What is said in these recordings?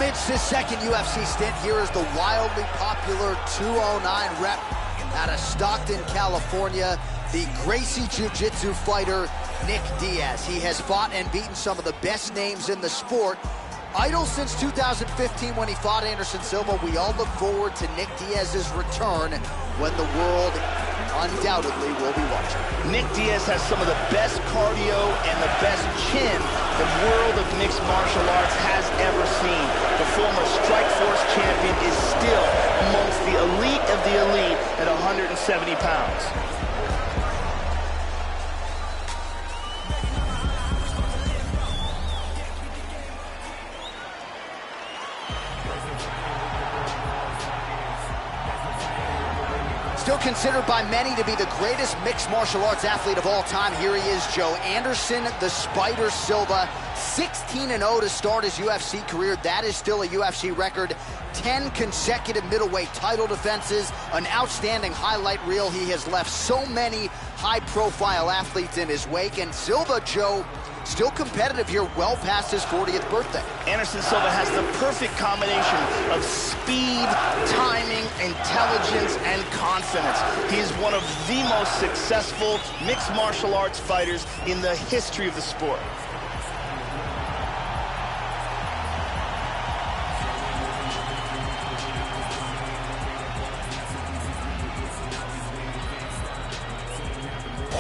Amidst his second UFC stint, here is the wildly popular 209 rep out of Stockton, California, the Gracie Jiu-Jitsu fighter, Nick Diaz. He has fought and beaten some of the best names in the sport. Idle since 2015 when he fought Anderson Silva, we all look forward to Nick Diaz's return when the world undoubtedly will be watching. Nick Diaz has some of the best cardio and the best chin the world of mixed martial arts has ever seen. The former Strikeforce champion is still amongst the elite of the elite at 170 pounds. Still considered by many to be the greatest mixed martial arts athlete of all time, here he is, Joe Anderson, the Spider Silva. 16-0 to start his UFC career. That is still a UFC record. 10 consecutive middleweight title defenses, an outstanding highlight reel. He has left so many high-profile athletes in his wake, and Silva, Joe, still competitive here well past his 40th birthday. Anderson Silva has the perfect combination of speed, timing, intelligence, and confidence. He is one of the most successful mixed martial arts fighters in the history of the sport.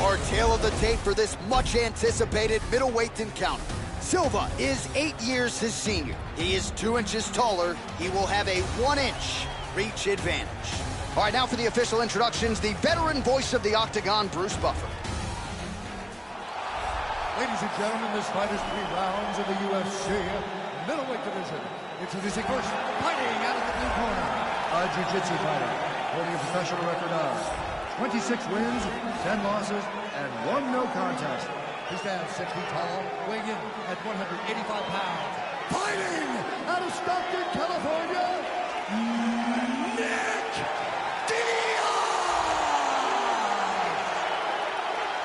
Our tale of the tape for this much-anticipated middleweight encounter. Silva is 8 years his senior. He is 2 inches taller. He will have a 1-inch reach advantage. All right, now for the official introductions, the veteran voice of the Octagon, Bruce Buffer. Ladies and gentlemen, this fight is 3 rounds of the UFC middleweight division. Introducing first, fighting out of the blue corner, a jiu-jitsu fighter, holding a professional record of 26 wins, 10 losses, and 1 no contest. He stands 6 feet tall, weighing in at 185 pounds. Fighting out of Stockton, California, Nick Diaz!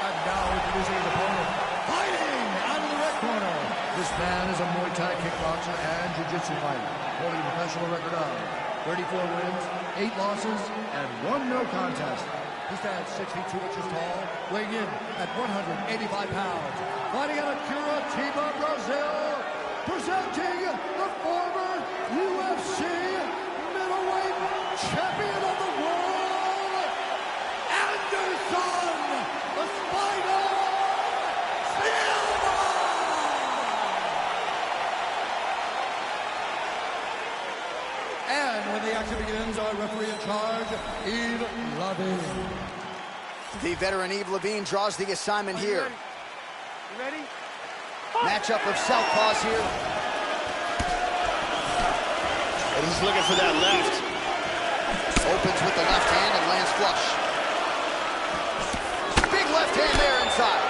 And now introducing his opponent, fighting out of the red corner. This man is a Muay Thai kickboxer and jiu-jitsu fighter, holding a professional record of 34 wins, 8 losses, and 1 no contest. He stands 6 feet 2 inches tall, weighing in at 185 pounds. Fighting out of Curitiba, Brazil, presenting the former UFC middleweight champion of the world, Anderson, the Spider Silva! And when the action begins, our referee in charge, Yves Lavigne. The veteran Yves Lavigne draws the assignment here. You ready? Matchup of southpaws here. And he's looking for that left. Opens with the left hand and lands flush. Big left hand there inside.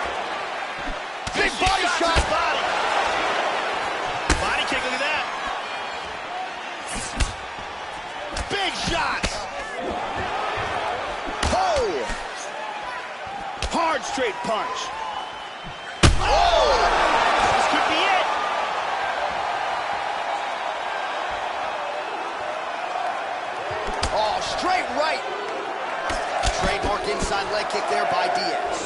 Big body shot. Body. Body kick, look at that. Big shots. Oh! Hard straight punch. Oh! This could be it. Oh, straight right. Trademark inside leg kick there by Diaz.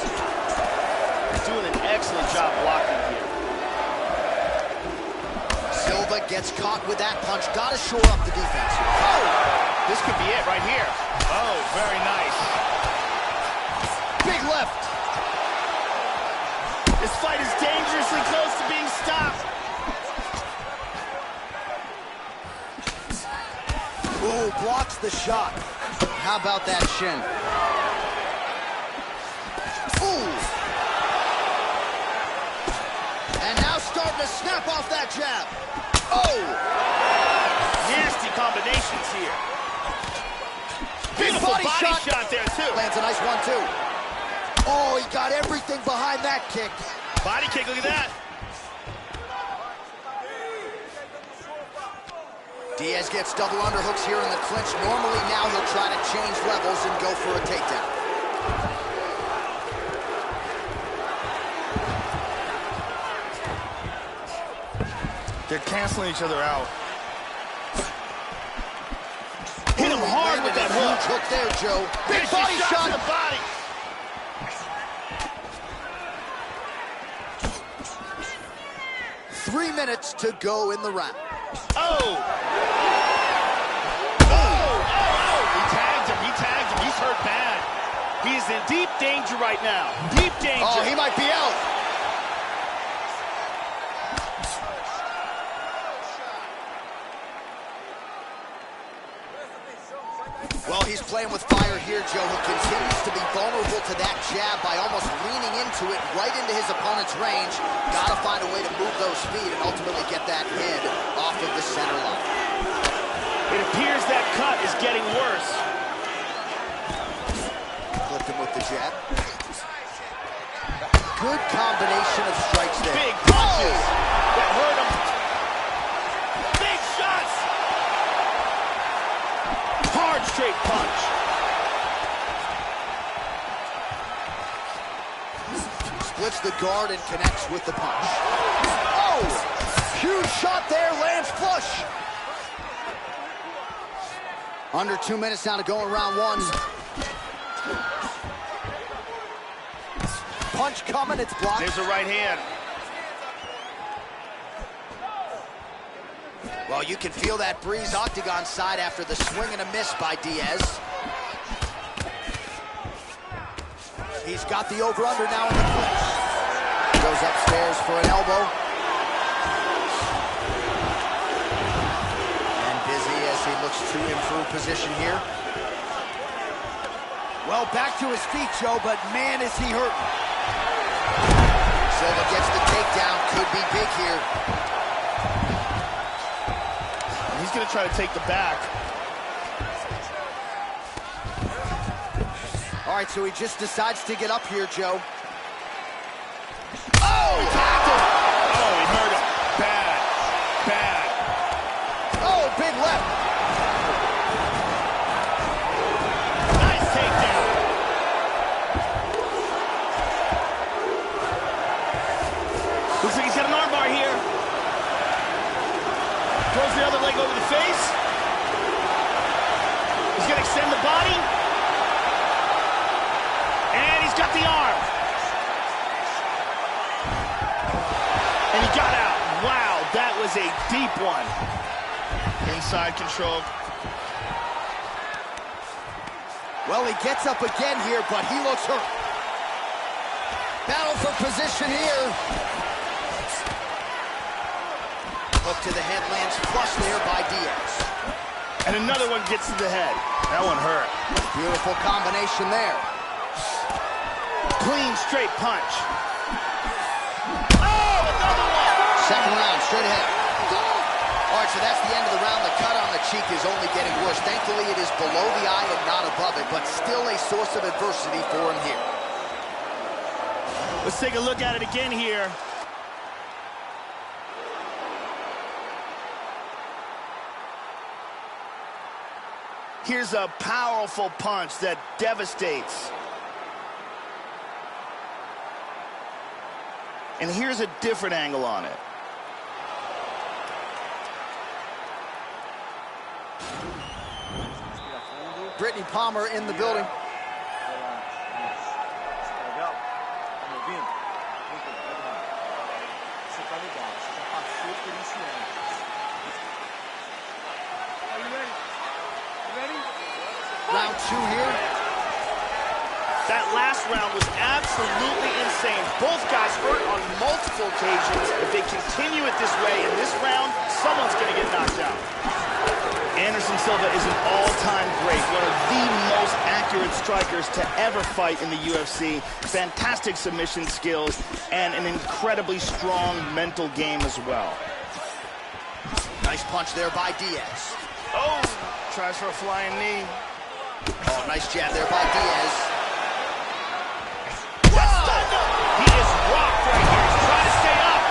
He's doing an excellent job blocking here. Silva gets caught with that punch. Got to shore up the defense. Oh! This could be it right here. Oh, very nice. Big left. This fight is dangerously close to being stopped. Ooh, blocks the shot. How about that shin? Ooh. And now starting to snap off that jab. Oh! Nasty combinations here. Beautiful body shot there, too. Lands a nice 1-2. Oh, he got everything behind that kick. Body kick, look at that. Diaz gets double underhooks here in the clinch. Normally now he'll try to change levels and go for a takedown. They're canceling each other out. right hook. Huge hook there, Joe. Big body shot in the body. 3 minutes to go in the round. Oh! He tagged him. He tagged him. He's hurt bad. He's in deep danger right now. Deep danger. Oh, he might be out. Well, he's playing with fire here, Joe. He continues to be vulnerable to that jab by almost leaning into it right into his opponent's range. Got to find a way to move those feet and ultimately get that head off of the center line. It appears that cut is getting worse. Flipped him with the jab. Good combination of strikes there. Big punches that hurt him. Big shots. Hard straight punch. Splits the guard and connects with the punch. Oh! Huge shot there, lands flush. Under 2 minutes now to go in round one. Punch coming, it's blocked. There's a right hand. Well, you can feel that breeze octagon side after the swing and a miss by Diaz. He's got the over-under now in the clinch. Goes upstairs for an elbow. And busy as he looks to improve position here. Well, back to his feet, Joe, but man, is he hurt. Silva gets the takedown, could be big here. He's going to try to take the back. All right, so he just decides to get up here, Joe. Oh, he tagged him. Oh, he hurt him. Bad. Bad. Oh, big left. Nice takedown. Looks like he's got an armbar here. Throws the other leg over the face. He's going to extend the body. And he's got the arm. And he got out. Wow, that was a deep one. Inside control. Well, he gets up again here, but he looks hurt. Battle for position here. Hook to the head lands flush there by Diaz. And another one gets to the head. That one hurt. Beautiful combination there. Clean, straight punch. Oh, another one! Second round, straight ahead. All right, so that's the end of the round. The cut on the cheek is only getting worse. Thankfully, it is below the eye and not above it, but still a source of adversity for him here. Let's take a look at it again here. Here's a powerful punch that devastates. And here's a different angle on it. Brittany Palmer in the building. Round two here. That last round was absolutely insane. Both guys hurt on multiple occasions. If they continue it this way in this round, someone's going to get knocked out. Anderson Silva is an all-time great, one of the most accurate strikers to ever fight in the UFC. Fantastic submission skills and an incredibly strong mental game as well. Nice punch there by Diaz. Oh, tries for a flying knee. Oh, nice jab there by Diaz. He is rocked right here. He's trying to stay up.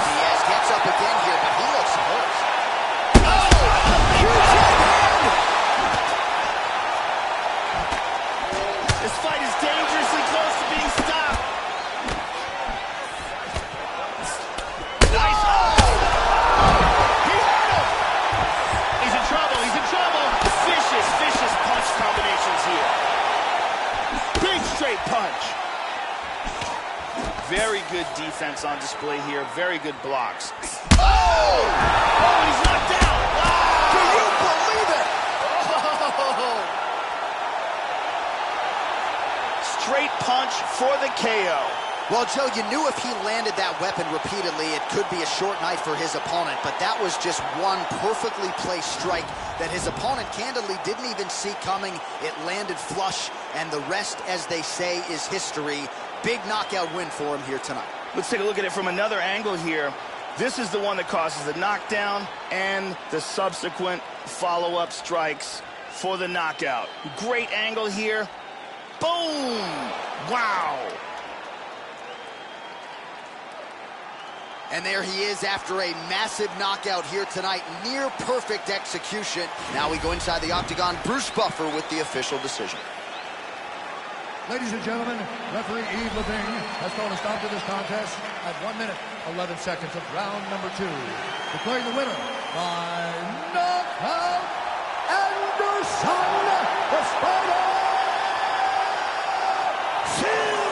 Diaz gets up again here, but he looks hurt. Oh! Huge right hand! This fight is dangerously close to being stopped. Nice. Oh! He hurt him. He's in trouble. He's in trouble. Vicious, vicious punch. Very good defense on display here. Very good blocks. Oh! Oh, he's knocked out. Wow! Do you believe it? Oh! Straight punch for the KO. Well, Joe, you knew if he landed that weapon repeatedly, it could be a short night for his opponent, but that was just one perfectly placed strike that his opponent candidly didn't even see coming. It landed flush, and the rest, as they say, is history. Big knockout win for him here tonight. Let's take a look at it from another angle here. This is the one that causes the knockdown and the subsequent follow-up strikes for the knockout. Great angle here. Boom! Wow! And there he is after a massive knockout here tonight. Near perfect execution. Now we go inside the octagon. Bruce Buffer with the official decision. Ladies and gentlemen, referee Yves Levine has called a stop to this contest at 1 minute, 11 seconds of round number 2. Declaring the winner by knockout, Anderson the Spider Silva!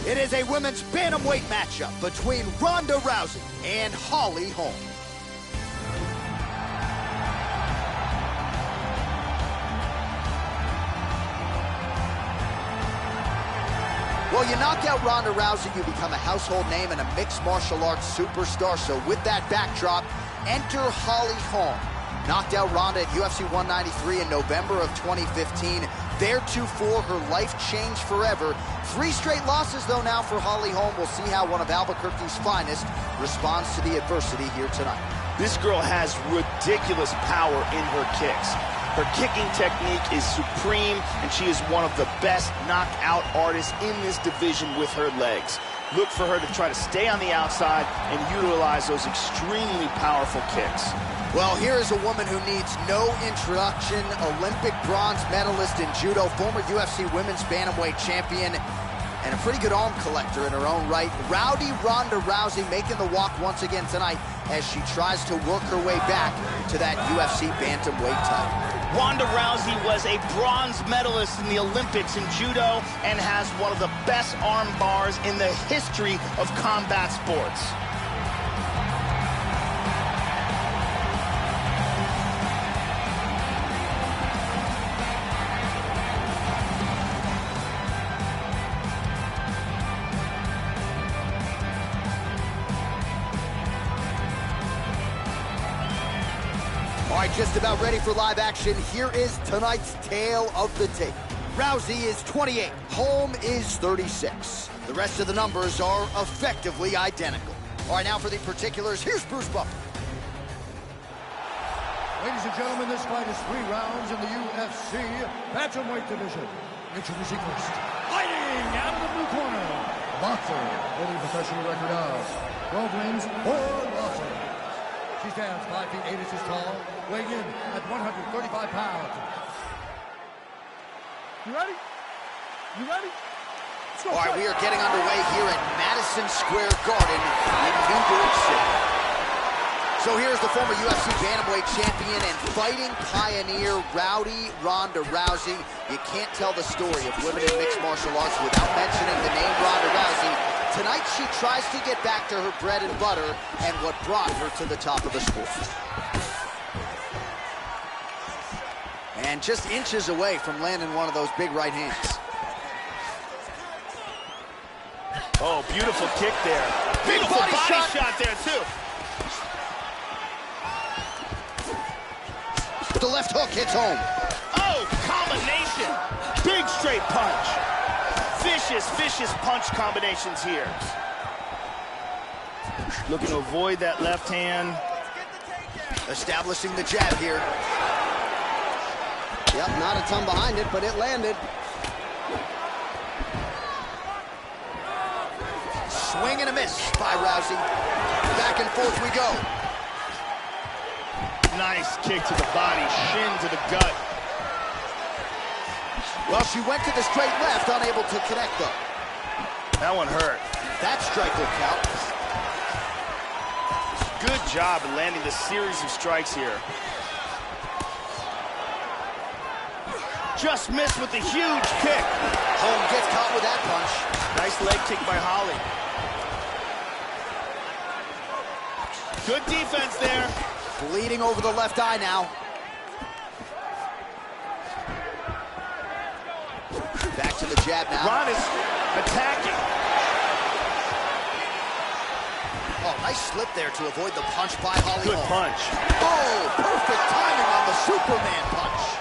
It is a women's bantamweight matchup between Ronda Rousey and Holly Holm. Well, you knock out Ronda Rousey, you become a household name and a mixed martial arts superstar. So with that backdrop, enter Holly Holm. Knocked out Ronda at UFC 193 in November of 2015. Theretofore, her life changed forever. 3 straight losses, though, now for Holly Holm. We'll see how one of Albuquerque's finest responds to the adversity here tonight. This girl has ridiculous power in her kicks. Her kicking technique is supreme, and she is one of the best knockout artists in this division with her legs. Look for her to try to stay on the outside and utilize those extremely powerful kicks. Well, here is a woman who needs no introduction. Olympic bronze medalist in judo, former UFC women's bantamweight champion, and a pretty good arm collector in her own right. Rowdy Ronda Rousey making the walk once again tonight as she tries to work her way back to that UFC bantamweight title. Ronda Rousey was a bronze medalist in the Olympics in judo and has one of the best arm bars in the history of combat sports. All right, just about ready for live action. Here is tonight's tale of the tape. Rousey is 28, Holm is 36. The rest of the numbers are effectively identical. All right, now for the particulars, here's Bruce Buffer. Ladies and gentlemen, this fight is 3 rounds in the UFC bantamweight division. Introducing first, fighting out of the blue corner, a boxer holding a professional record of 12 wins, 4 losses. She stands 5 feet 8 inches tall, weighing in at 135 pounds. You ready? You ready? All right, we are getting underway here at Madison Square Garden in New York City. So here's the former UFC bantamweight champion and fighting pioneer, Rowdy Ronda Rousey. You can't tell the story of women in mixed martial arts without mentioning the name Ronda Rousey. Tonight she tries to get back to her bread and butter and what brought her to the top of the sport. And just inches away from landing one of those big right hands. Oh, beautiful kick there. Beautiful body shot there, too. The left hook hits home. Oh, combination. Big straight punch. Vicious, vicious punch combinations here. Looking to avoid that left hand. Establishing the jab here. Yep, not a ton behind it, but it landed. Swing and a miss by Rousey. Back and forth we go. Nice kick to the body, shin to the gut. Well, she went to the straight left, unable to connect though. That one hurt. That strike will count. Good job in landing the series of strikes here. Just missed with the huge kick. Holm gets caught with that punch. Nice leg kick by Holly. Good defense there. Bleeding over the left eye now. Back to the jab now. Ron is attacking. Oh, nice slip there to avoid the punch by Holly Good Holm. punch. Oh, perfect timing on the Superman punch.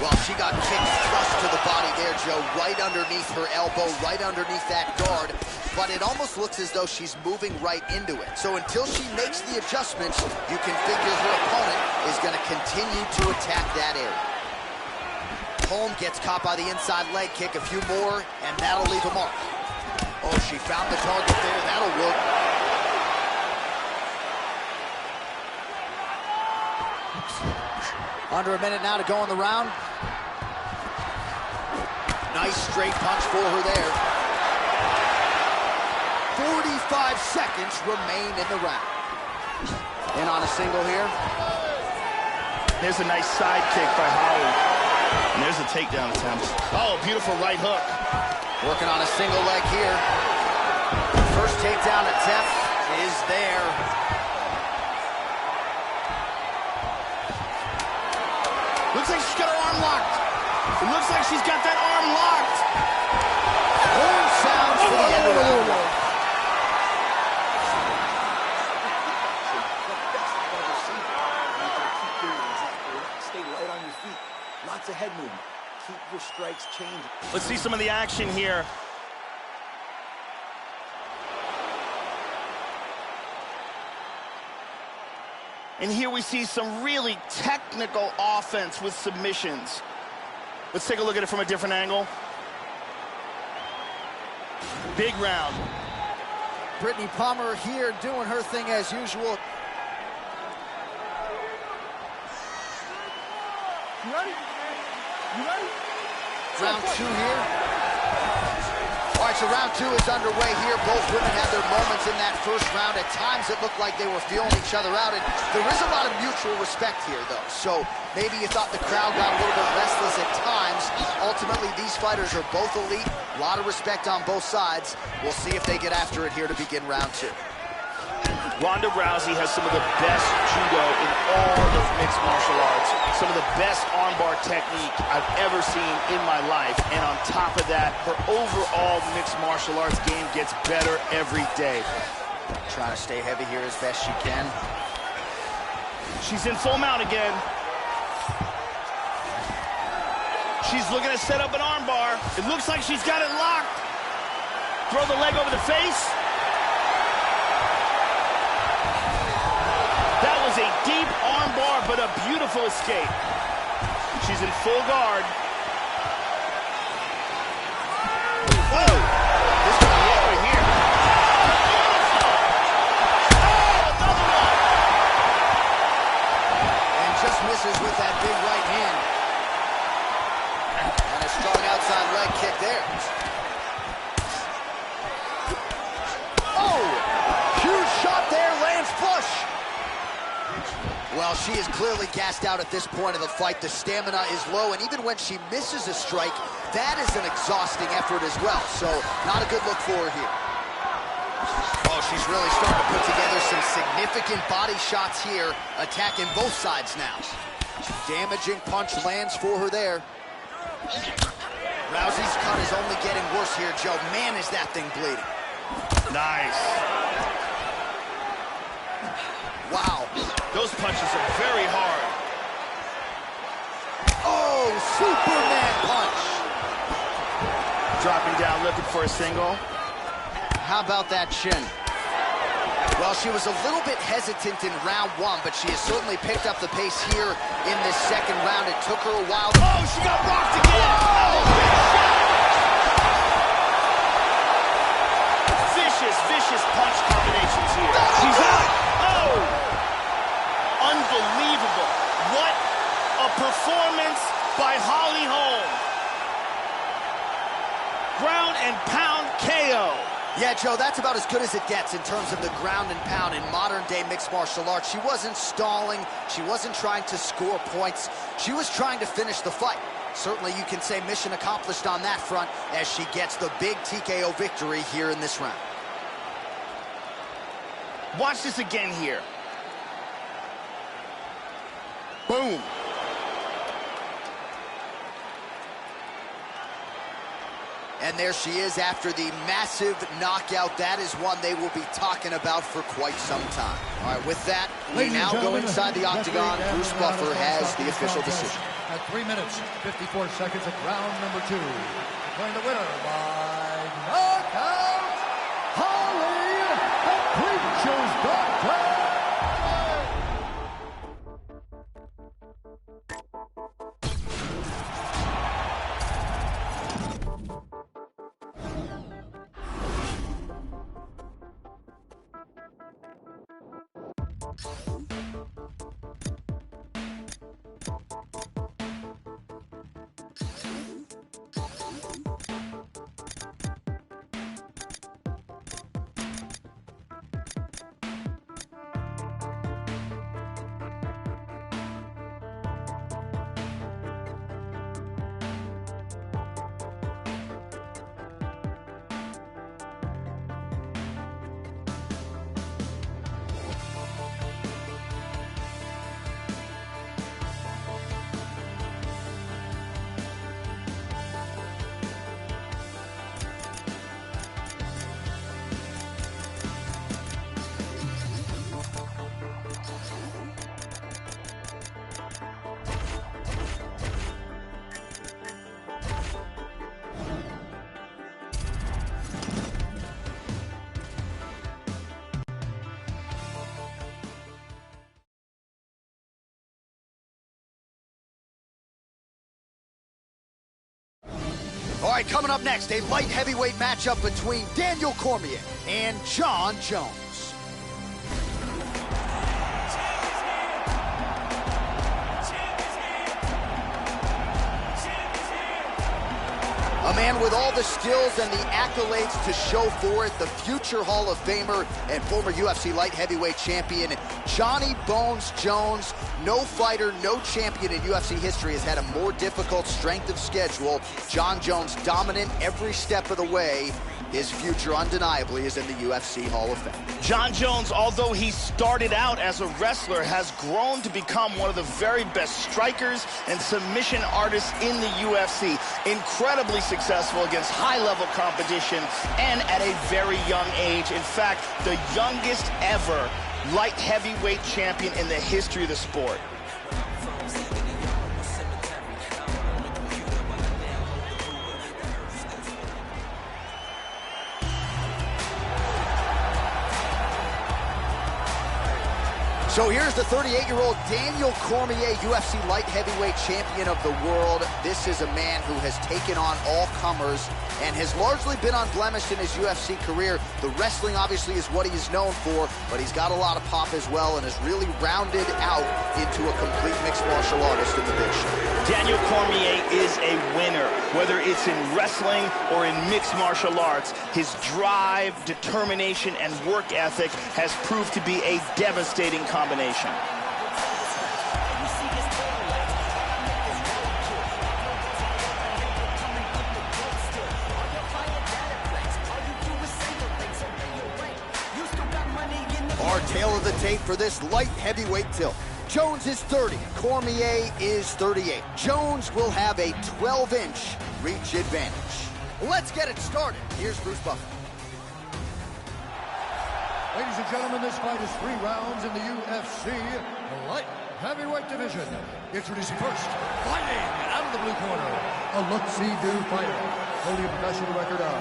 Well, she got kicked thrust to the body there, Joe, right underneath her elbow, right underneath that guard. But it almost looks as though she's moving right into it. So until she makes the adjustments, you can figure her opponent is going to continue to attack that area. Holm gets caught by the inside leg kick, a few more, and that'll leave a mark. Oh, she found the target there. That'll work. Under a minute now to go in the round. Nice straight punch for her there. 45 seconds remain in the round. In on a single here. There's a nice side kick by Holly. And there's a takedown attempt. Oh, beautiful right hook. Working on a single leg here. First takedown attempt is there. Looks like she's got her arm locked. It looks like she's got that arm locked. Horn sounds for the end of round one. Stay light on your feet. Lots of head movement. Keep your strikes changing. Let's see some of the action here. And here we see some really technical offense with submissions. Let's take a look at it from a different angle. Big round. Brittany Palmer here doing her thing as usual. You ready? You ready? Round two here. All right, so round two is underway here. Both women had their moments in that first round. At times it looked like they were feeling each other out. And there is a lot of mutual respect here, though. So maybe you thought the crowd got a little bit restless at times. Ultimately, these fighters are both elite. A lot of respect on both sides. We'll see if they get after it here to begin round two. Ronda Rousey has some of the best judo in all of mixed martial arts. Some of the best armbar technique I've ever seen in my life. And on top of that, her overall mixed martial arts game gets better every day. Trying to stay heavy here as best she can. She's in full mount again. She's looking to set up an armbar. It looks like she's got it locked. Throw the leg over the face. That was a deep armbar, but a beautiful escape. She's in full guard. Whoa! This could be it right here. Oh, another one! And just misses with that big right hand. And a strong outside leg kick there. Well, she is clearly gassed out at this point of the fight. The stamina is low, and even when she misses a strike, that is an exhausting effort as well. So, not a good look for her here. Oh, she's really starting to put together some significant body shots here, attacking both sides now. Damaging punch lands for her there. Rousey's cut is only getting worse here, Joe. Man, is that thing bleeding. Nice. Wow. Those punches are very hard. Oh, Superman punch. Dropping down, looking for a single. How about that chin? Well, she was a little bit hesitant in round one, but she has certainly picked up the pace here in this second round. It took her a while. Oh, she got rocked again. Oh, big shot. Vicious punch combinations here. She's out. Oh, unbelievable. What a performance by Holly Holm. Ground and pound KO. Yeah, Joe, that's about as good as it gets in terms of the ground and pound in modern-day mixed martial arts. She wasn't stalling. She wasn't trying to score points. She was trying to finish the fight. Certainly, you can say mission accomplished on that front as she gets the big TKO victory here in this round. Watch this again here. Boom. And there she is after the massive knockout. That is one they will be talking about for quite some time. All right, with that, we now go inside the octagon. Bruce Buffer has the official decision. At 3 minutes, 54 seconds of round number 2. Declaring the winner by knockout, Holly the Preacher's Doctor. All right, coming up next, a light heavyweight matchup between Daniel Cormier and Jon Jones. A man with all the skills and the accolades to show for it, the future Hall of Famer and former UFC light heavyweight champion, Johnny Bones Jones. No fighter, no champion in UFC history has had a more difficult strength of schedule. Jon Jones dominant every step of the way. His future undeniably is in the UFC Hall of Fame. Jon Jones, although he started out as a wrestler, has grown to become one of the very best strikers and submission artists in the UFC. Incredibly successful against high-level competition and at a very young age. In fact, the youngest ever light heavyweight champion in the history of the sport. So here's the 38-year-old Daniel Cormier, UFC light heavyweight champion of the world. This is a man who has taken on all comers and has largely been unblemished in his UFC career. The wrestling obviously is what he is known for, but he's got a lot of pop as well and has really rounded out into a complete mixed martial artist in the big show. Daniel Cormier is a winner, whether it's in wrestling or in mixed martial arts. His drive, determination, and work ethic has proved to be a devastating combination. tail of the tape for this light heavyweight tilt. Jones is 30, Cormier is 38. Jones will have a 12-inch reach advantage. Let's get it started. Here's Bruce Buffer. Ladies and gentlemen, this fight is 3 rounds in the UFC light heavyweight division. Introducing first, fighting out of the blue corner, a look-see-do fighter, holding a professional record of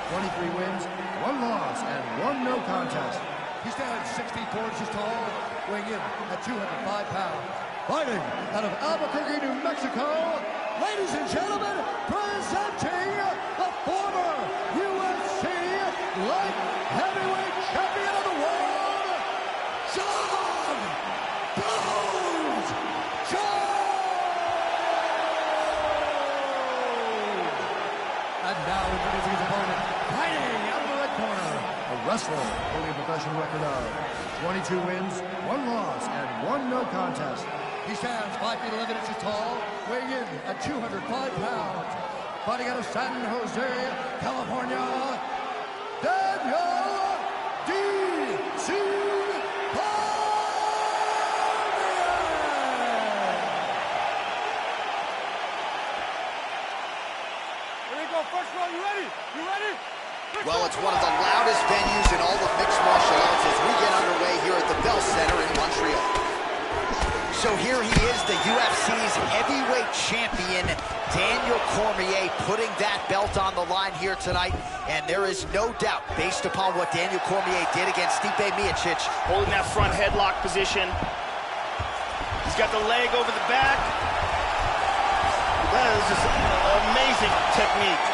23 wins, 1 loss, and 1 no contest. He stands 6 feet 4 inches tall, weighing in at 205 pounds. Fighting out of Albuquerque, New Mexico, ladies and gentlemen, presenting the former UFC light heavyweight champion of the world, John Bouts! And now introducing his opponent, fighting out of the red corner, a wrestler holding a professional record of 22 wins, 1 loss, and 1 no contest. He stands 5 feet 11 inches tall, weighing in at 205 pounds. Fighting out of San Jose, California, Daniel D.C. Here we go, first round, you ready? You ready? Well, it's one of the loudest venues in all of mixed martial arts as we get underway here at the Bell Center in Montreal. So here he is, the UFC's heavyweight champion, Daniel Cormier, putting that belt on the line here tonight. And there is no doubt, based upon what Daniel Cormier did against Stipe Miocic. Holding that front headlock position. He's got the leg over the back. That is just amazing technique.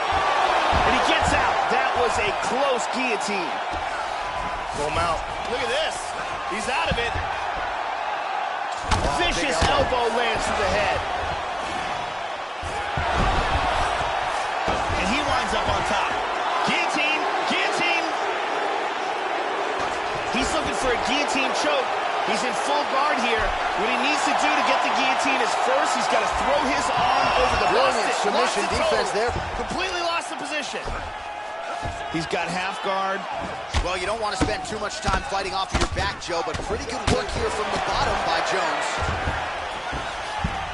And he gets out. That was a close guillotine. Pull him out. Look at this. He's out of it. Vicious elbow lands to the head. And he winds up on top. Guillotine, guillotine. He's looking for a guillotine choke. He's in full guard here. What he needs to do to get the guillotine is first, he's got to throw his arm over the brilliant submission defense there. Completely lost the position. He's got half guard. Well, you don't want to spend too much time fighting off of your back, Joe, but pretty good work here from the bottom by Jones.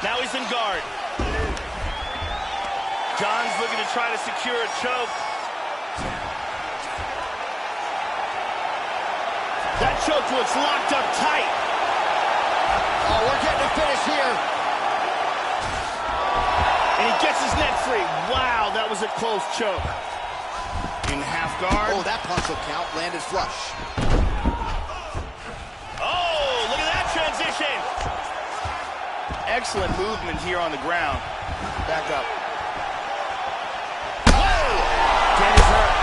Now he's in guard. John's looking to try to secure a choke. That choke looks locked up tight. Oh, we're getting a finish here. And he gets his neck free. Wow, that was a close choke. In half guard. Oh, that punch will count. Landed flush. Oh, look at that transition. Excellent movement here on the ground. Back up. Oh! Danny's hurt.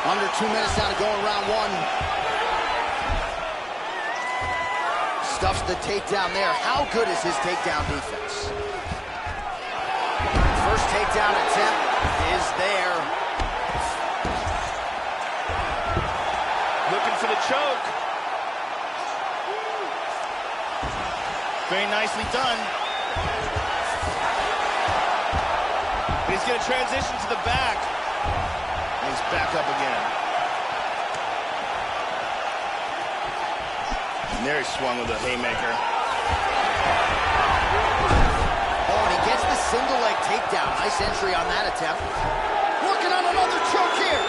Under 2 minutes now to go in round 1. Stuffs the takedown there. How good is his takedown defense? First takedown attempt is there. Looking for the choke. Very nicely done. And he's going to transition to the back. And he's back up again. And there he swung with a haymaker. Oh, and he gets the single leg takedown. Nice entry on that attempt. Working on another choke here.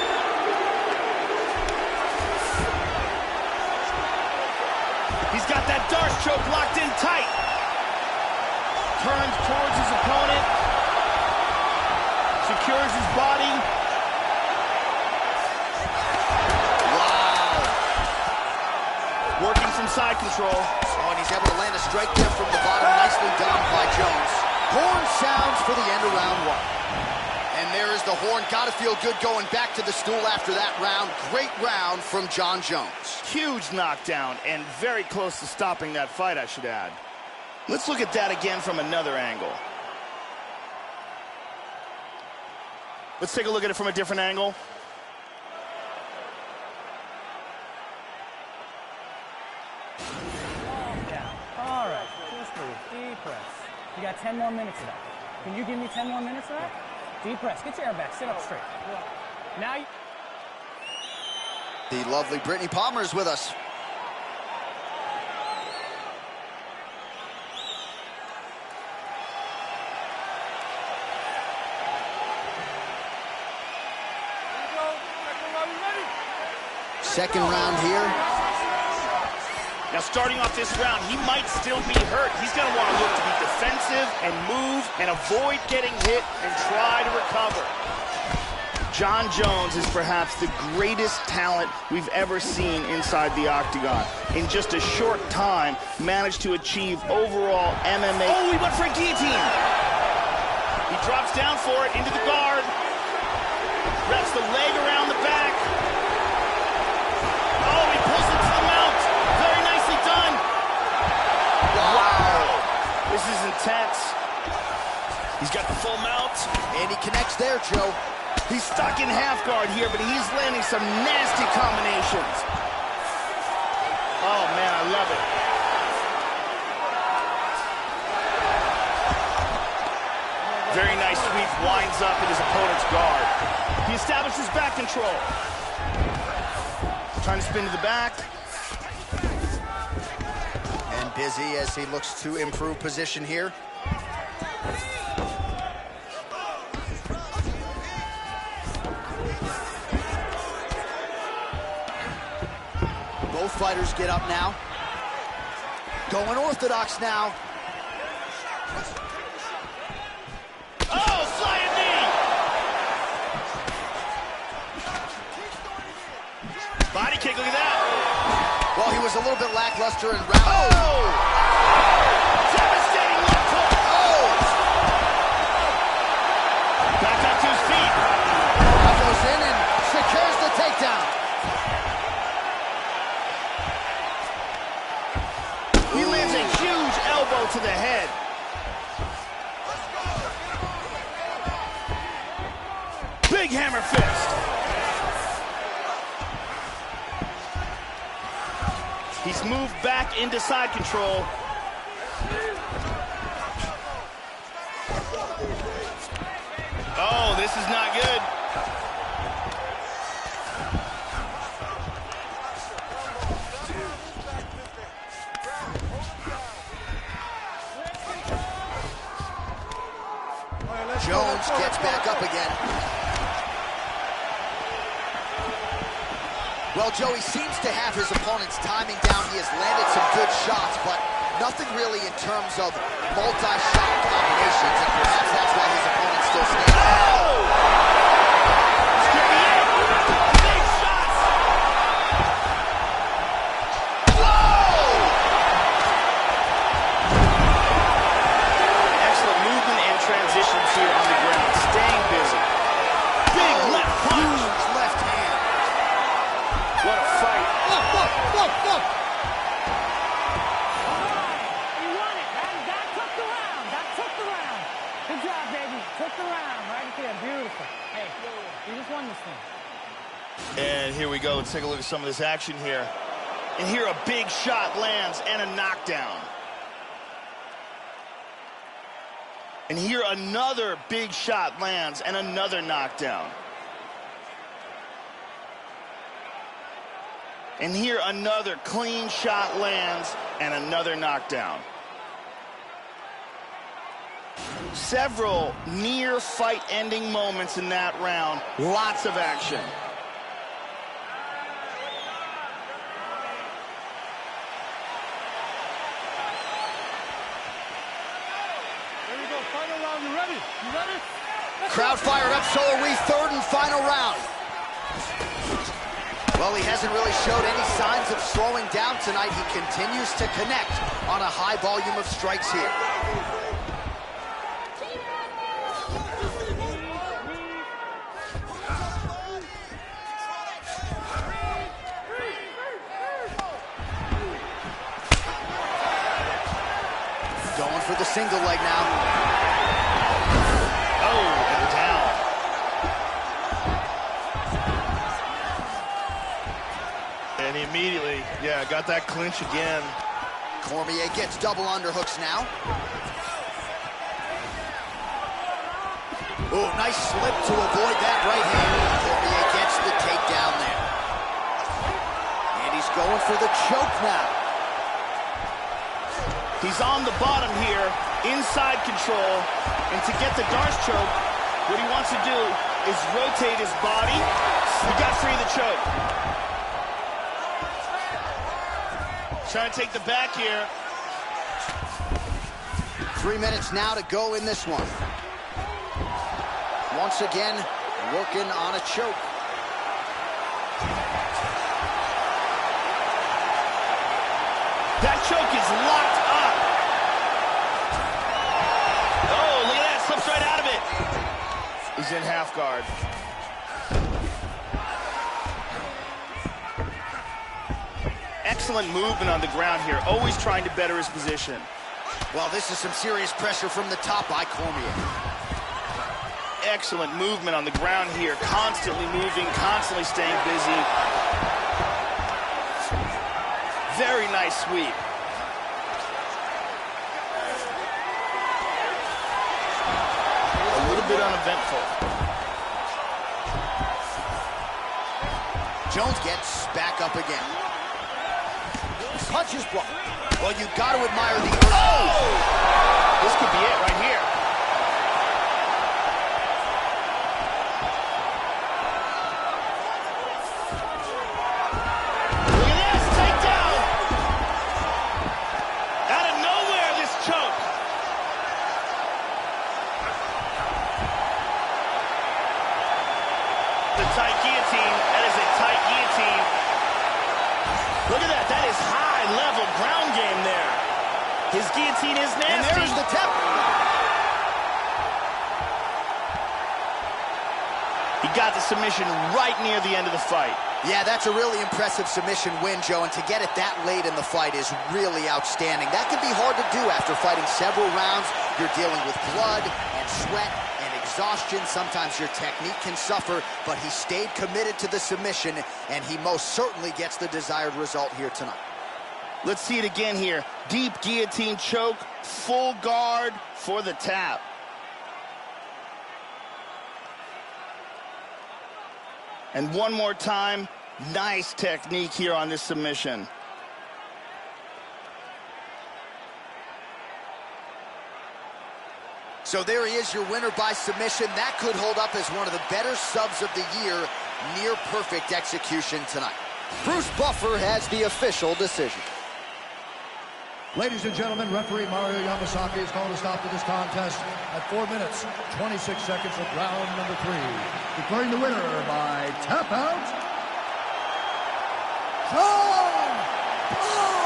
He's got that Darce choke locked in tight. Turns towards his opponent. Secures his body. Working from side control. Oh, and he's able to land a strike there from the bottom. Nicely done by Jones. Horn sounds for the end of round 1. And there is the horn. Gotta feel good going back to the stool after that round. Great round from John Jones. Huge knockdown and very close to stopping that fight, I should add. Let's look at that again from another angle. Let's take a look at it from a different angle. Calm down. All right, just breathe. Deep breaths. You got 10 more minutes of that. Can you give me 10 more minutes of that? Deep breaths. Get your air back. Sit up straight. Now you... The lovely Brittany Palmer is with us. Second round here. Now, starting off this round, he might still be hurt. He's going to want to look to be defensive and move and avoid getting hit and try to recover. Jon Jones is perhaps the greatest talent we've ever seen inside the octagon. In just a short time, managed to achieve overall MMA. Oh, he went for a guillotine. He drops down for it into the guard. Wraps the leg around the back. Oh, he pulls it to the mount. Very nicely done. Wow. This is intense. He's got the full mount. And he connects there, Joe. He's stuck in half guard here, but he's landing some nasty combinations. Oh, man, I love it. Very nice sweep, winds up in his opponent's guard. He establishes back control. Trying to spin to the back. And busy as he looks to improve position here. Both fighters get up now. Going orthodox now. Oh, flying knee! Body kick, look at that. Well, he was a little bit lackluster in round. Oh! Devastating left hook. Oh! Back up to his feet. He goes in and secures the takedown. He lands a huge elbow to the head. Big hammer fist. He's moved back into side control. Oh, this is not good. Jones gets back up again. Well, Joe, he seems to have his opponent's timing down. He has landed some good shots, but nothing really in terms of multi-shot combinations, and perhaps that's why his opponent still stands. Oh! This could be it. Big shots. Whoa! Excellent movement and transitions here on the ground. Staying busy. Big left punch. Huge left hand. What a fight. Look. You won it. That took the round. That took the round. Good job, baby. Took the round right there. Beautiful. Hey, you just won this thing. And here we go. Let's take a look at some of this action here. And here a big shot lands and a knockdown. And here another big shot lands and another knockdown. And here another clean shot lands and another knockdown. Several near fight-ending moments in that round. Lots of action. There we go, final round, you ready? You ready? Crowd fired up, so are we. Third and final round. Well, he hasn't really showed any signs of slowing down tonight. He continues to connect on a high volume of strikes here. Going for the single leg now. Oh, and down. And he immediately, got that clinch again. Cormier gets double underhooks now. Oh, nice slip to avoid that right hand. Cormier gets the takedown there. And he's going for the choke now. He's on the bottom here, inside control. And to get the Darce choke, what he wants to do is rotate his body. He got free of the choke. Trying to take the back here. 3 minutes now to go in this one. Once again, working on a choke. That choke is locked up. Oh, look at that, slips right out of it. He's in half guard. Excellent movement on the ground here, always trying to better his position. Well, this is some serious pressure from the top by Cormier. Excellent movement on the ground here, constantly moving, constantly staying busy. Very nice sweep. A little bit uneventful. Jones gets back up again. Punches blocked. Well, you got to admire the... Oh! This could be it right here. Look at this, takedown! Out of nowhere, this choke. The tight guillotine, that is a tight guillotine. Look at that, that is high-level ground game there. His guillotine is nasty. And there's the tap. He got the submission right near the end of the fight. Yeah, that's a really impressive submission win, Joe, and to get it that late in the fight is really outstanding. That can be hard to do after fighting several rounds. You're dealing with blood and sweat and exhaustion. Sometimes your technique can suffer, but he stayed committed to the submission, and he most certainly gets the desired result here tonight. Let's see it again here. Deep guillotine choke, full guard for the tap. And one more time, nice technique here on this submission. So there he is, your winner by submission. That could hold up as one of the better subs of the year. Near perfect execution tonight. Bruce Buffer has the official decision. Ladies and gentlemen, referee Mario Yamasaki is calling a stop to this contest at 4 minutes, 26 seconds of round number 3. Declaring the winner by tap out, John Bouts!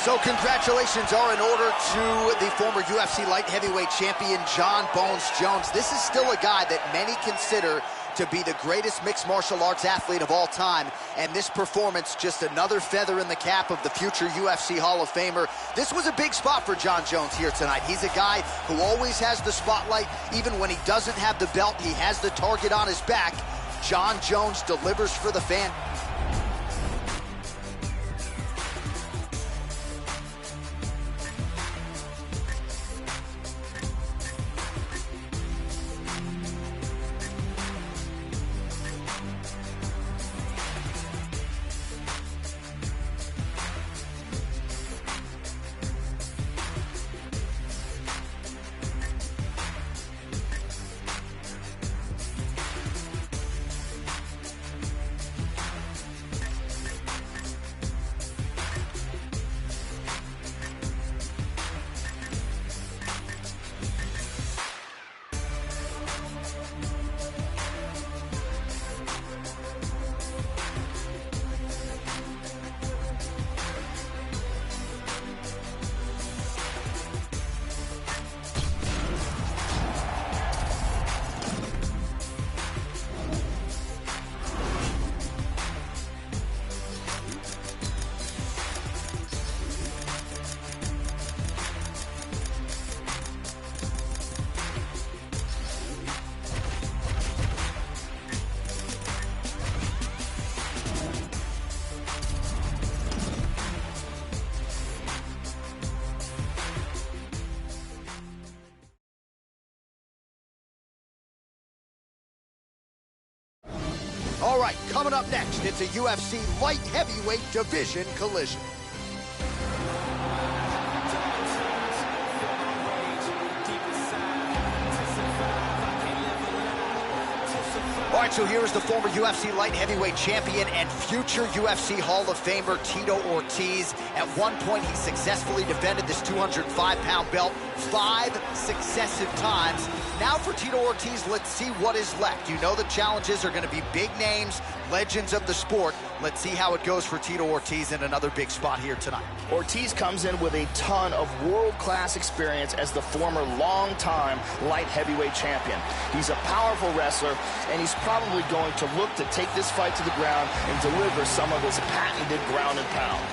So congratulations are in order to the former UFC light heavyweight champion, John Bones Jones. This is still a guy that many consider to be the greatest mixed martial arts athlete of all time, and this performance just another feather in the cap of the future UFC Hall of Famer. This was a big spot for John Jones here tonight. He's a guy who always has the spotlight. Even when he doesn't have the belt, he has the target on his back. John Jones delivers for the fan. All right, coming up next, it's a UFC light heavyweight division collision. All right, so here is the former UFC light heavyweight champion and future UFC Hall of Famer Tito Ortiz. At one point, he successfully defended this 205-pound belt 5 successive times. Now for Tito Ortiz, let's see what is left. You know the challenges are going to be big names, legends of the sport. Let's see how it goes for Tito Ortiz in another big spot here tonight. Ortiz comes in with a ton of world-class experience as the former long-time light heavyweight champion. He's a powerful wrestler, and he's probably going to look to take this fight to the ground and deliver some of his patented ground and pound.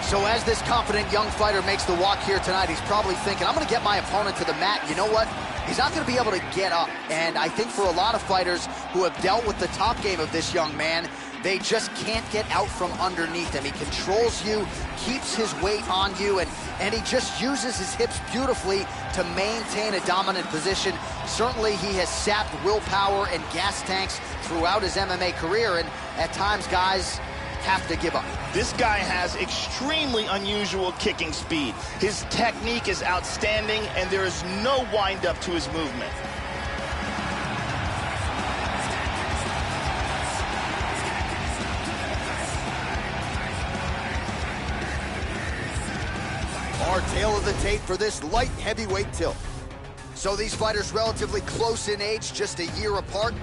So as this confident young fighter makes the walk here tonight, he's probably thinking, I'm going to get my opponent to the mat. You know what? He's not going to be able to get up. And I think for a lot of fighters who have dealt with the top game of this young man, they just can't get out from underneath him. He controls you, keeps his weight on you, and he just uses his hips beautifully to maintain a dominant position. Certainly, he has sapped willpower and gas tanks throughout his MMA career, and at times, guys have to give up. This guy has extremely unusual kicking speed. His technique is outstanding, and there is no wind-up to his movement. Our tail of the tape for this light heavyweight tilt. So these fighters relatively close in age, just a year apart,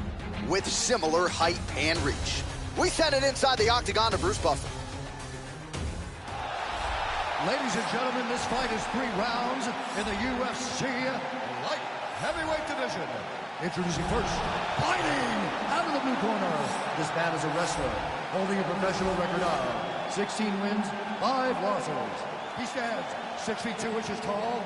with similar height and reach. We send it inside the octagon to Bruce Buffer. Ladies and gentlemen, this fight is 3 rounds in the UFC light heavyweight division. Introducing first, fighting out of the blue corner. This man is a wrestler holding a professional record of 16 wins, 5 losses. He stands 6 feet 2 inches tall.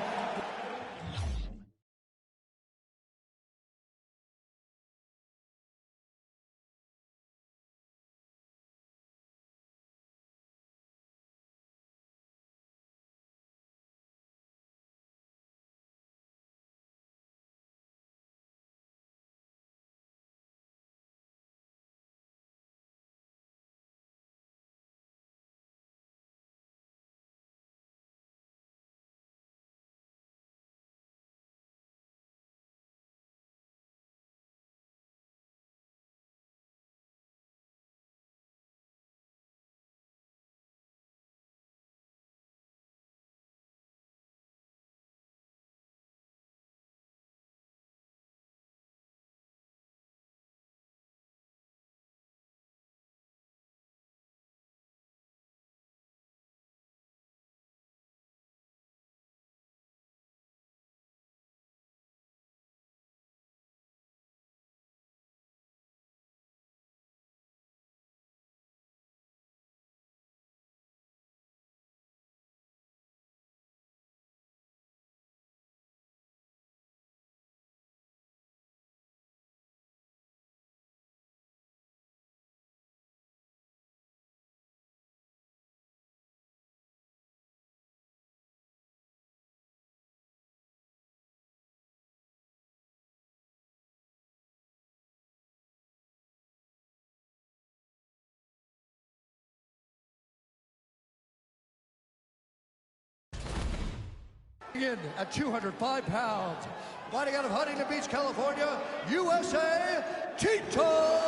In at 205 pounds, fighting out of Huntington Beach, California, USA, Tito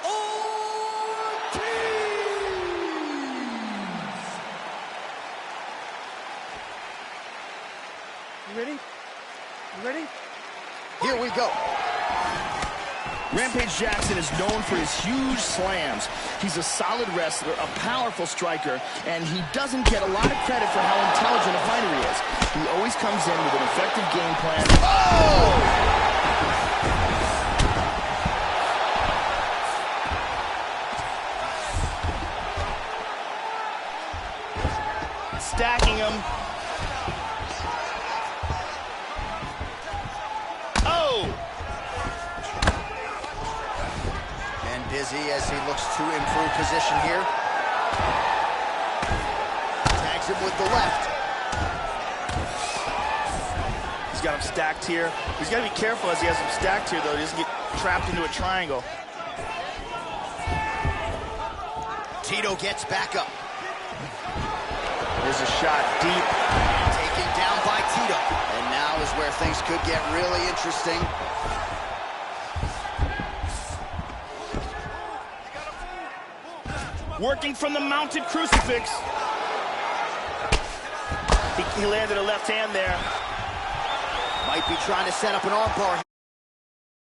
Ortiz! You ready? You ready? Here we go. Rampage Jackson is known for his huge slams. He's a solid wrestler, a powerful striker, and he doesn't get a lot of credit for how intelligent a fighter he is. He always comes in with an effective game plan. Oh! Stacking him. Oh! And Dizzy as he looks to improve position here. him with the left. He's got him stacked here. He's got to be careful as he has him stacked here, though. He doesn't get trapped into a triangle. Tito gets back up. There's a shot deep. Taken down by Tito. And now is where things could get really interesting. Working from the mounted crucifix. He landed a left hand there. Might be trying to set up an armbar.